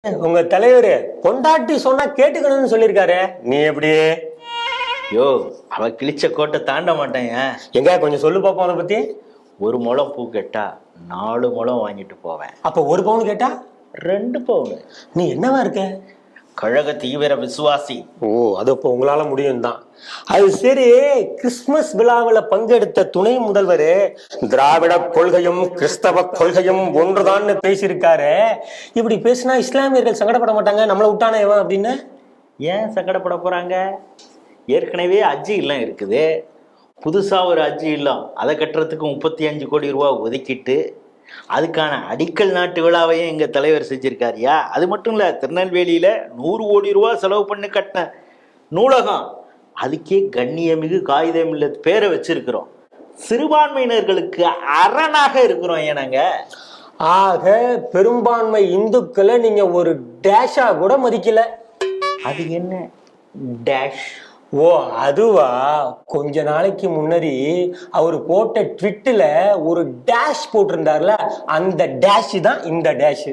உங்க தலைவர் பொண்டாட்டி சொன்னா கேட்டுக்கணும்னு சொல்லியிருக்காரு. நீ எப்படி? யோ, அவ கிழிச்ச கோட்டை தாண்ட மாட்டேங்க. எங்க கொஞ்சம் சொல்லு பாப்போம் அதை பத்தி. ஒரு முழம் பூ கேட்டா 4 முழம் வாங்கிட்டு போவேன். அப்ப ஒரு பவுன் கேட்டா 2 பவுன். நீ என்னவா இருக்க? கழக தீவிர விசுவாசி. ஓ, அது இப்போ உங்களால முடியும் தான். அது சரி, கிறிஸ்துமஸ் விழாவில் பங்கெடுத்த துணை முதல்வர் திராவிட கொள்கையும் கிறிஸ்தவ கொள்கையும் ஒன்றுதான்னு பேசியிருக்காரு. இப்படி பேசினா இஸ்லாமியர்கள் சங்கடப்பட மாட்டாங்க, நம்மளை விட்டானே இவன் அப்படின்னு? ஏன் சங்கடப்பட போறாங்க? ஏற்கனவே அஜி இல்லம் இருக்குது. புதுசா ஒரு அஜி இல்லம் அதை கட்டுறதுக்கு 35 கோடி ரூபாய் ஒதுக்கிட்டு அதுக்கான அடிக்கல் நாட்டு விழாவையும் எங்க தலைவர் செஞ்சிருக்காருயா. அது மட்டும் இல்ல, திருநெல்வேலியில 100 கோடி ரூபாய் செலவு பண்ணி கட்டின நூலகம், அதுக்கே கண்ணியமிகு காகிதம் இல்ல பேரை வச்சிருக்கிறோம். சிறுபான்மையினர்களுக்கு அரணாக இருக்கிறோம். ஏனாங்க, ஆக பெரும்பான்மை இந்துக்களை நீங்க ஒரு டேஷா கூட மதிக்கல. அது என்ன டேஷ்? ஓ அதுவா? கொஞ்ச நாளைக்கு முன்னாடி அவர் போட்ட ட்விட்டில் ஒரு டேஷ் போட்டிருந்தார்ல, அந்த டேஷ் தான் இந்த டேஷ்.